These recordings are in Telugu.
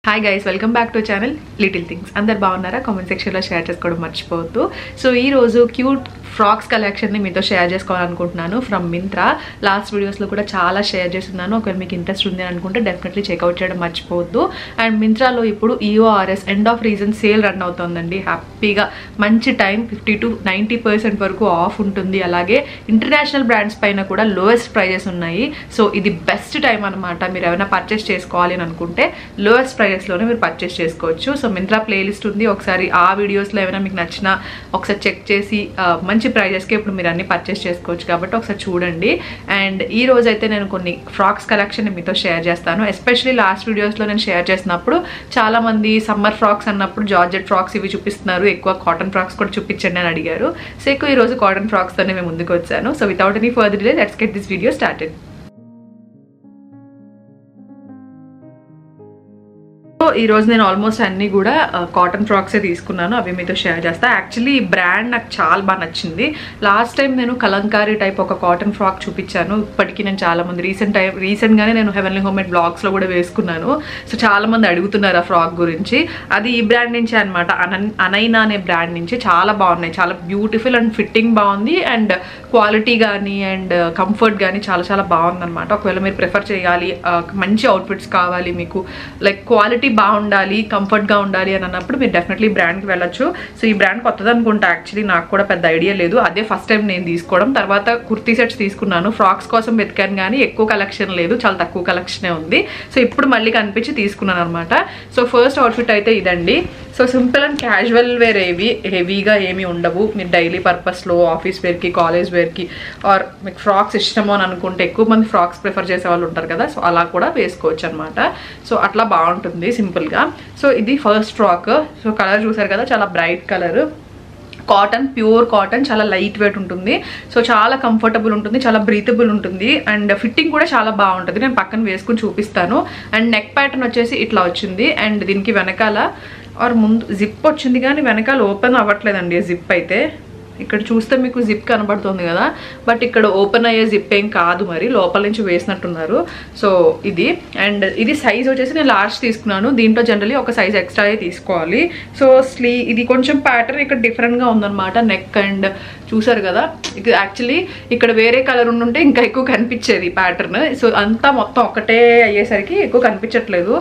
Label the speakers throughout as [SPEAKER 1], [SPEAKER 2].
[SPEAKER 1] Hi guys, welcome back to channel little things. అందరు బాగున్నారా? కామెంట్ సెక్షన్లో షేర్ చేసుకోవడం మర్చిపోవద్దు. సో ఈరోజు క్యూట్ ఫ్రాక్స్ కలెక్షన్ని మీతో షేర్ చేసుకోవాలనుకుంటున్నాను ఫ్రమ్ మింత్రా. లాస్ట్ వీడియోస్లో కూడా చాలా షేర్ చేస్తున్నాను. ఒకవేళ మీకు ఇంట్రెస్ట్ ఉంది అనుకుంటే డెఫినెట్లీ చెక్అవుట్ చేయడం మర్చిపోవద్దు. అండ్ మింత్రాలో ఇప్పుడు EORS end of reason sale run అవుతుందండి. హ్యాపీగా మంచి టైం, 50 to 90% వరకు ఆఫ్ ఉంటుంది. అలాగే ఇంటర్నేషనల్ బ్రాండ్స్ పైన కూడా లోయెస్ట్ ప్రైజెస్ ఉన్నాయి. సో ఇది బెస్ట్ టైం అనమాట. మీరు ఏమైనా పర్చేస్ చేసుకోవాలి అని అనుకుంటే లోయెస్ట్ ప్రైజెస్లోనే మీరు పర్చేస్ చేసుకోవచ్చు. సో మింత్రా ప్లేలిస్ట్ ఉంది, ఒకసారి ఆ వీడియోస్లో ఏమైనా మీకు నచ్చినా ఒకసారి చెక్ చేసి మంచి ప్రైజెస్కి ఇప్పుడు మీరు అన్ని పర్చేస్ చేసుకోవచ్చు కాబట్టి ఒకసారి చూడండి. అండ్ ఈ రోజు అయితే నేను కొన్ని ఫ్రాక్స్ కలెక్షన్ మీతో షేర్ చేస్తాను. ఎస్పెషలీ లాస్ట్ వీడియోస్లో నేను షేర్ చేసినప్పుడు చాలా మంది సమ్మర్ ఫ్రాక్స్ అన్నప్పుడు జార్జెట్ ఫ్రాక్స్ ఇవి చూపిస్తున్నారు, ఎక్కువ కాటన్ ఫ్రాక్స్ కూడా చూపించండి అని అడిగారు. సో ఎక్కువ ఈరోజు కాటన్ ఫ్రాక్స్తోనే మేము ముందుకు వచ్చాను. So without any further delay let's get this video started. ఈ రోజు నేను ఆల్మోస్ట్ అన్ని కూడా కాటన్ ఫ్రాక్సే తీసుకున్నాను, అవి మీతో షేర్ చేస్తా. యాక్చువల్లీ ఈ బ్రాండ్ నాకు చాలా బాగా నచ్చింది. లాస్ట్ టైం నేను కలంకారీ టైప్ ఒక కాటన్ ఫ్రాక్ చూపించాను. ఇప్పటికీ నేను చాలా మంది రీసెంట్గానే నేను హెవెన్లీ హోమ్మేడ్ బ్లాగ్స్లో కూడా వేసుకున్నాను. సో చాలా మంది అడుగుతున్నారు ఆ ఫ్రాక్ గురించి. అది ఈ బ్రాండ్ నుంచి అనమాట, అనైనా అనే బ్రాండ్ నుంచి. చాలా బాగున్నాయి, చాలా బ్యూటిఫుల్ అండ్ ఫిట్టింగ్ బాగుంది. అండ్ క్వాలిటీ కానీ అండ్ కంఫర్ట్ కానీ చాలా చాలా బాగుందన్నమాట. ఒకవేళ మీరు ప్రిఫర్ చేయాలి, మంచి అవుట్ఫిట్స్ కావాలి మీకు, లైక్ క్వాలిటీ బాగుండాలి, కంఫర్ట్గా ఉండాలి అని అన్నప్పుడు మీరు డెఫినెట్లీ బ్రాండ్కి వెళ్ళొచ్చు. సో ఈ బ్రాండ్ కొత్తది అనుకుంటా, యాక్చువల్లీ నాకు కూడా పెద్ద ఐడియా లేదు. అదే ఫస్ట్ టైం నేను తీసుకోవడం. తర్వాత కుర్తీ సెట్స్ తీసుకున్నాను. ఫ్రాక్స్ కోసం వెతికాను కానీ ఎక్కువ కలెక్షన్ లేదు, చాలా తక్కువ కలెక్షనే ఉంది. సో ఇప్పుడు మళ్ళీ కనిపించి తీసుకున్నాను అనమాట. సో ఫస్ట్ అవుట్ఫిట్ అయితే ఇదండి. So simple and casual wear, హెవీగా ఏమీ ఉండవు. మీరు డైలీ పర్పస్లో ఆఫీస్ వేర్కి, కాలేజ్ వేర్కి, ఆర్ మీకు ఫ్రాక్స్ ఇష్టమో అని అనుకుంటే, ఎక్కువ మంది ఫ్రాక్స్ ప్రిఫర్ చేసే వాళ్ళు ఉంటారు కదా, సో అలా కూడా వేసుకోవచ్చు అనమాట. సో అట్లా బాగుంటుంది సింపుల్గా. సో ఇది ఫస్ట్ ఫ్రాక్. సో కలర్ చూసారు కదా, చాలా bright colour, cotton, pure cotton, చాలా లైట్ వెయిట్ ఉంటుంది. సో చాలా కంఫర్టబుల్ ఉంటుంది, చాలా బ్రీతబుల్ ఉంటుంది. అండ్ ఫిట్టింగ్ కూడా చాలా బాగుంటుంది. నేను పక్కన వేసుకుని చూపిస్తాను. అండ్ నెక్ ప్యాటర్న్ వచ్చేసి ఇట్లా వచ్చింది. అండ్ దీనికి వెనకాల ఆర్ ముందు జిప్ వచ్చింది కానీ వెనకాల ఓపెన్ అవ్వట్లేదండి జిప్ అయితే. ఇక్కడ చూస్తే మీకు జిప్ కనబడుతుంది కదా, బట్ ఇక్కడ ఓపెన్ అయ్యే జిప్ ఏం కాదు, మరి లోపల నుంచి వేసినట్టున్నారు. సో ఇది. అండ్ ఇది సైజ్ వచ్చేసి నేను లార్జ్ తీసుకున్నాను. దీంట్లో జనరలీ ఒక సైజ్ ఎక్స్ట్రా తీసుకోవాలి. సో ఇది కొంచెం ప్యాటర్న్ ఇక్కడ డిఫరెంట్గా ఉందన్నమాట. నెక్ అండ్ చూసారు కదా, ఇది యాక్చువల్లీ ఇక్కడ వేరే కలర్ ఉండుంటే ఇంకా ఎక్కువ కనిపించేది ప్యాటర్న్. సో అంతా మొత్తం ఒకటే అయ్యేసరికి ఎక్కువ కనిపించట్లేదు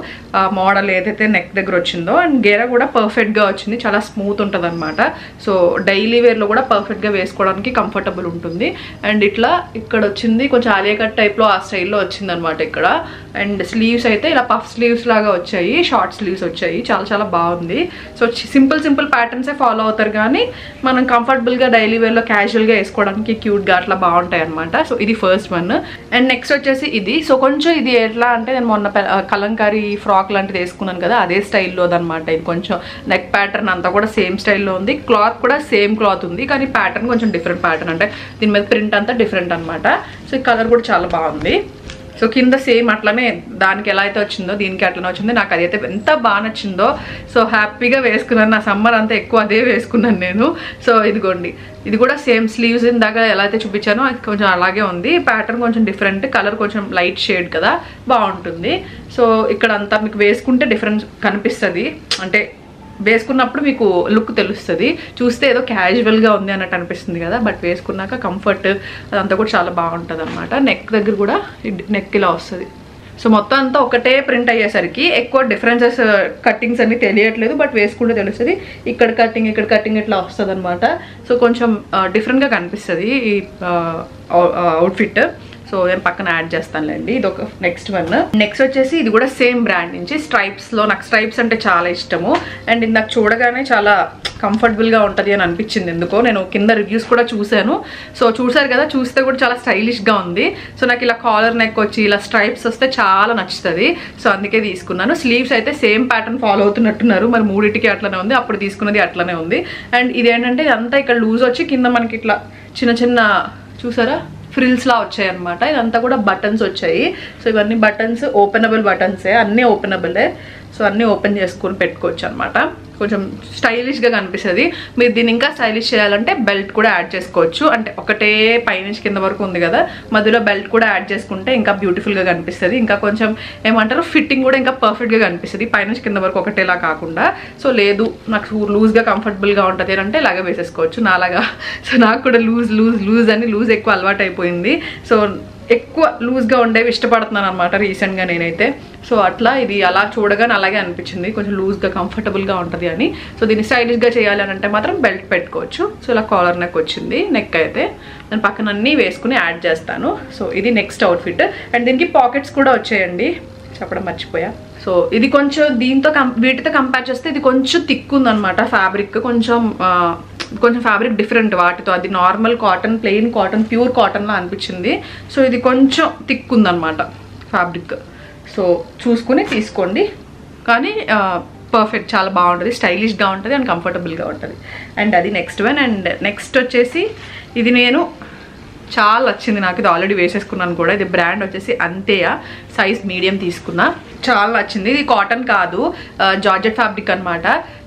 [SPEAKER 1] మోడల్ ఏదైతే నెక్ దగ్గర వచ్చిందో. అండ్ గేర కూడా పర్ఫెక్ట్గా వచ్చింది, చాలా స్మూత్ ఉంటుంది అనమాట. సో డైలీ వేర్లో కూడా పర్ఫెక్ట్గా వేసుకోవడానికి కంఫర్టబుల్ ఉంటుంది. అండ్ ఇట్లా ఇక్కడ వచ్చింది కొంచెం ఆలియా కట్ టైప్లో ఆ స్టైల్లో వచ్చింది అనమాట ఇక్కడ. అండ్ స్లీవ్స్ అయితే ఇలా పఫ్ స్లీవ్స్ లాగా వచ్చాయి, షార్ట్ స్లీవ్స్ వచ్చాయి. చాలా చాలా బాగుంది. సో సింపుల్ ప్యాటర్న్సే ఫాలో అవుతారు కానీ మనం కంఫర్టబుల్గా డైలీ వేర్లో క్యాజువల్గా వేసుకోవడానికి క్యూట్గా అట్లా బాగుంటాయి అనమాట. సో ఇది ఫస్ట్ వన్. అండ్ నెక్స్ట్ వచ్చేసి ఇది. సో కొంచెం ఇది ఎట్లా అంటే, నేను మొన్న కలంకారీ ఫ్రాక్ లాంటిది వేసుకున్నాను కదా, అదే స్టైల్లో అనమాట. ఇది కొంచెం నెక్ ప్యాటర్న్ అంతా కూడా సేమ్ స్టైల్లో ఉంది, క్లాత్ కూడా సేమ్ క్లాత్ ఉంది, కానీ ప్యాటర్న్ కొంచెం డిఫరెంట్ ప్యాటర్న్, అంటే దీని మీద ప్రింట్ అంతా డిఫరెంట్ అనమాట. సో ఈ కలర్ కూడా చాలా బాగుంది. సో కింద సేమ్ అట్లనే దానికి ఎలా అయితే వచ్చిందో దీనికి అట్లనే వచ్చింది. నాకు అదైతే ఎంత బాగా నచ్చిందో. సో హ్యాపీగా వేసుకున్నాను. నా సమ్మర్ అంతా ఎక్కువ అదే వేసుకున్నాను నేను. సో ఇదిగోండి, ఇది కూడా సేమ్ స్లీవ్స్ ఇందాక ఎలా అయితే చూపించానో అది కొంచెం అలాగే ఉంది. ప్యాటర్న్ కొంచెం డిఫరెంట్, కలర్ కొంచెం లైట్ షేడ్ కదా, బాగుంటుంది. సో ఇక్కడ అంతా మీకు వేసుకుంటే డిఫరెన్స్ కనిపిస్తుంది, అంటే వేసుకున్నప్పుడు మీకు లుక్ తెలుస్తుంది. చూస్తే ఏదో క్యాజువల్గా ఉంది అన్నట్టు అనిపిస్తుంది కదా, బట్ వేసుకున్నాక కంఫర్ట్ అదంతా కూడా చాలా బాగుంటుంది అనమాట. నెక్ దగ్గర కూడా నెక్ ఇలా వస్తుంది. సో మొత్తం అంతా ఒకటే ప్రింట్ అయ్యేసరికి ఎక్కువ డిఫరెన్సెస్ కట్టింగ్స్ అన్ని తెలియట్లేదు, బట్ వేసుకుంటే తెలుస్తుంది. ఇక్కడ కట్టింగ్ ఇట్లా వస్తుంది అనమాట. సో కొంచెం డిఫరెంట్గా కనిపిస్తుంది ఈ అవుట్ఫిట్. సో నేను పక్కన యాడ్ చేస్తానులేండి. ఇది ఒక నెక్స్ట్ వన్. నెక్స్ట్ వచ్చేసి ఇది కూడా సేమ్ బ్రాండ్ నుంచి, స్ట్రైప్స్లో. నాకు స్ట్రైప్స్ అంటే చాలా ఇష్టము. అండ్ నాకు చూడగానే చాలా కంఫర్టబుల్గా ఉంటుంది అని అనిపించింది ఎందుకో. నేను కింద రివ్యూస్ కూడా చూశాను. సో చూసారు కదా, చూస్తే కూడా చాలా స్టైలిష్గా ఉంది. సో నాకు ఇలా కాలర్ నెక్ వచ్చి ఇలా స్ట్రైప్స్ వస్తే చాలా నచ్చుతుంది. సో అందుకే తీసుకున్నాను. స్లీవ్స్ అయితే సేమ్ ప్యాటర్న్ ఫాలో అవుతున్నట్టున్నారు, మరి మూడింటికి అట్లనే ఉంది, అప్పుడు తీసుకున్నది అట్లనే ఉంది. అండ్ ఇదేంటంటే ఇదంతా ఇక్కడ లూజ్ వచ్చి కింద మనకి ఇట్లా చిన్న చిన్న చూసారా ఫ్రిల్స్ లా వచ్చాయి అనమాట. ఇదంతా కూడా బటన్స్ వచ్చాయి. సో ఇవన్నీ బటన్స్ ఓపెనబుల్ బటన్సే, అన్నీ ఓపెనబులే. సో అన్నీ ఓపెన్ చేసుకొని పెట్టుకోవచ్చు అనమాట. కొంచెం స్టైలిష్గా కనిపిస్తుంది. మీరు దీన్ని ఇంకా స్టైలిష్ చేయాలంటే బెల్ట్ కూడా యాడ్ చేసుకోవచ్చు. అంటే ఒకటే పైనుంచి కింద వరకు ఉంది కదా, మధ్యలో బెల్ట్ కూడా యాడ్ చేసుకుంటే ఇంకా బ్యూటిఫుల్గా కనిపిస్తుంది. ఇంకా కొంచెం ఏమంటారు ఫిట్టింగ్ కూడా ఇంకా పర్ఫెక్ట్గా కనిపిస్తుంది, పైనుంచి కింద వరకు ఒకటేలా కాకుండా. సో లేదు నాకు లూజ్గా కంఫర్టబుల్గా ఉంటుంది అంటే ఇలాగే వేసేసుకోవచ్చు నాలాగా. సో నాకు కూడా లూజ్ ఎక్కువ అలవాటు అయిపోయింది. సో ఎక్కువ లూజ్గా ఉండేవి ఇష్టపడుతున్నాను అనమాట రీసెంట్గా నేనైతే. సో అట్లా ఇది అలా చూడగానే అలాగే అనిపించింది, కొంచెం లూజ్గా కంఫర్టబుల్గా ఉంటుంది అని. సో దీన్ని స్టైలిష్గా చేయాలి అని అంటే మాత్రం బెల్ట్ పెట్టుకోవచ్చు. సో ఇలా కాలర్ నెక్ వచ్చింది. నెక్ అయితే నేను పక్కన అన్నీ వేసుకుని యాడ్ చేస్తాను. సో ఇది నెక్స్ట్ అవుట్ఫిట్. అండ్ దీనికి పాకెట్స్ కూడా వచ్చాయండి, చెప్పడం మర్చిపోయా. సో ఇది కొంచెం దీంతో వీటితో కంపేర్ చేస్తే ఇది కొంచెం థిక్ ఉందన్నమాట ఫ్యాబ్రిక్. కొంచెం ఫ్యాబ్రిక్ డిఫరెంట్ వాటితో. అది normal cotton, plain cotton, pure కాటన్లో అనిపించింది. సో ఇది కొంచెం థిక్ ఉందన్నమాట ఫ్యాబ్రిక్. సో చూసుకుని తీసుకోండి. కానీ పర్ఫెక్ట్, చాలా బాగుంటుంది, స్టైలిష్గా ఉంటుంది అండ్ కంఫర్టబుల్గా ఉంటుంది. అండ్ అది నెక్స్ట్ వన్. అండ్ నెక్స్ట్ వచ్చేసి ఇది నేను చాలా నచ్చింది నాకు, ఇది ఆల్రెడీ వేసేసుకున్నాను కూడా. ఇది బ్రాండ్ వచ్చేసి అంతేయా, సైజ్ మీడియం తీసుకున్నా, చాలా నచ్చింది. ఇది కాటన్ కాదు, జార్జెట్ ఫ్యాబ్రిక్ అనమాట.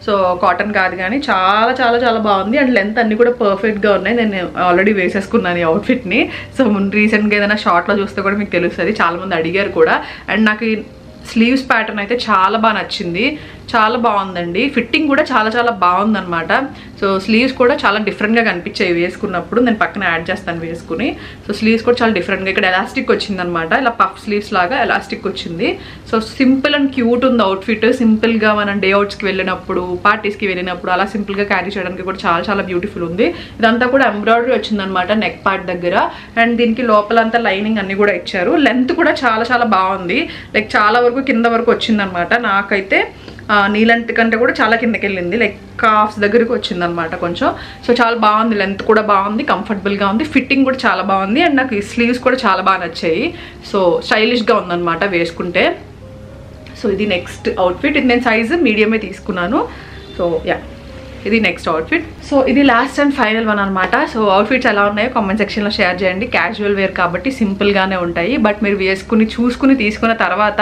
[SPEAKER 1] సో కాటన్ కాదు కానీ చాలా చాలా చాలా బాగుంది. అండ్ లెంత్ అన్ని కూడా పర్ఫెక్ట్గా ఉన్నాయి. నేను ఆల్రెడీ వేసేసుకున్నాను ఈ అవుట్ఫిట్ని. సో రీసెంట్గా ఏదైనా షార్ట్లో చూస్తే కూడా మీకు తెలుస్తుంది, చాలామంది అడిగారు కూడా. అండ్ నాకు ఈ స్లీవ్స్ ప్యాటర్న్ అయితే చాలా బాగా నచ్చింది, చాలా బాగుందండి. ఫిట్టింగ్ కూడా చాలా చాలా బాగుందన్నమాట. సో స్లీవ్స్ కూడా చాలా డిఫరెంట్గా కనిపించాయి వేసుకున్నప్పుడు. నేను పక్కన యాడ్ చేస్తాను వేసుకుని. సో స్లీవ్స్ కూడా చాలా డిఫరెంట్గా, ఇక్కడ ఎలాస్టిక్ వచ్చిందనమాట, ఇలా పఫ్ స్లీవ్స్ లాగా ఎలాస్టిక్ వచ్చింది. సో సింపుల్ అండ్ క్యూట్ ఉంది అవుట్ఫిట్. సింపుల్గా మనం డే అవుట్స్కి వెళ్ళినప్పుడు, పార్టీస్కి వెళ్ళినప్పుడు అలా సింపుల్గా క్యారీ చేయడానికి కూడా చాలా చాలా బ్యూటిఫుల్ ఉంది. ఇదంతా కూడా ఎంబ్రాయిడరీ వచ్చిందనమాట నెక్ పార్ట్ దగ్గర. అండ్ దీనికి లోపలంతా లైనింగ్ అన్ని కూడా ఇచ్చారు. లెంత్ కూడా చాలా చాలా బాగుంది, లైక్ చాలా వరకు కింద వరకు వచ్చిందనమాట. నాకైతే నీలంటి కంటే కూడా చాలా కిందకి వెళ్ళింది, లైక్ కాఫ్స్ దగ్గరికి వచ్చిందనమాట కొంచెం. సో చాలా బాగుంది, లెంత్ కూడా బాగుంది, కంఫర్టబుల్గా ఉంది, ఫిట్టింగ్ కూడా చాలా బాగుంది. అండ్ నాకు ఈ స్లీవ్స్ కూడా చాలా బాగా నచ్చాయి. సో స్టైలిష్గా ఉందన్నమాట వేసుకుంటే. సో ఇది నెక్స్ట్ అవుట్ఫిట్. ఇది నేను సైజు మీడియమే తీసుకున్నాను. సో యా, ఇది నెక్స్ట్ అవుట్ఫిట్. సో ఇది లాస్ట్ అండ్ ఫైనల్ వన్ అనమాట. సో అవుట్ఫిట్స్ ఎలా ఉన్నాయో కామెంట్ సెక్షన్లో షేర్ చేయండి. క్యాజువల్ వేర్ కాబట్టి సింపుల్గానే ఉంటాయి, బట్ మీరు వేసుకుని చూసుకుని తీసుకున్న తర్వాత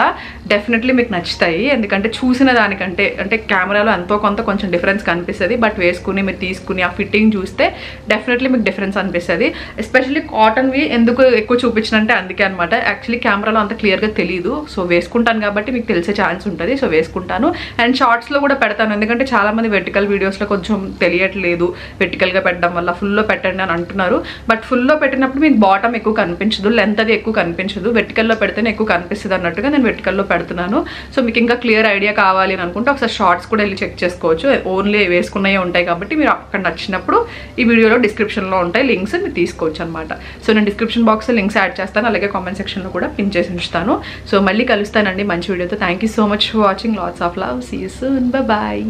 [SPEAKER 1] డెఫినెట్లీ మీకు నచ్చుతాయి. ఎందుకంటే చూసిన దానికంటే, అంటే కెమెరాలో ఎంతో కొంత కొంచెం డిఫరెన్స్ కనిపిస్తుంది, బట్ వేసుకుని మీరు తీసుకుని ఆ ఫిట్టింగ్ చూస్తే డెఫినెట్లీ మీకు డిఫరెన్స్ అనిపిస్తుంది. ఎస్పెషల్లీ కాటన్వి ఎందుకు ఎక్కువ చూపించినంటే అందుకే అనమాట. యాక్చువల్లీ కెమెరాలో అంత క్లియర్గా తెలియదు. సో వేసుకుంటాను కాబట్టి మీకు తెలిసే ఛాన్స్ ఉంటుంది. సో వేసుకుంటాను. అండ్ షార్ట్స్లో కూడా పెడతాను, ఎందుకంటే చాలామంది వెర్టికల్ వీడియోస్లో కొంచెం తెలియట్లేదు, వెర్టికల్గా పెట్టడం వల్ల ఫుల్లో పెట్టండి అని అంటున్నారు. బట్ ఫుల్లో పెట్టినప్పుడు మీకు బాటమ్ ఎక్కువ కనిపించదు, లెంత్ అది ఎక్కువ కనిపించదు. వెర్టికల్లో పెడితేనే ఎక్కువ కనిపిస్తుంది అన్నట్టుగా నేను వెర్టికల్లో పెడుతున్నాను. సో మీకు ఇంకా క్లియర్ ఐడియా కావాలి అని అనుకుంటే ఒకసారి షార్ట్స్ కూడా వెళ్ళి చెక్ చేసుకోవచ్చు. ఓన్లీ వేసుకున్నవి ఉంటాయి కాబట్టి మీరు అక్కడ నచ్చినప్పుడు ఈ వీడియోలో డిస్క్రిప్షన్లో ఉంటాయి లింక్స్, మీరు తీసుకోవచ్చు అనమాట. సో నేను డిస్క్రిప్షన్ బాక్స్లో లింక్స్ యాడ్ చేస్తాను, అలాగే కామెంట్ సెక్షన్లో కూడా పిన్ చేసి ఉంచుతాను. సో మళ్ళీ కలుస్తానండి మంచి వీడియోతో. Thank you so much for watching. Lots of love. See you soon. Bye.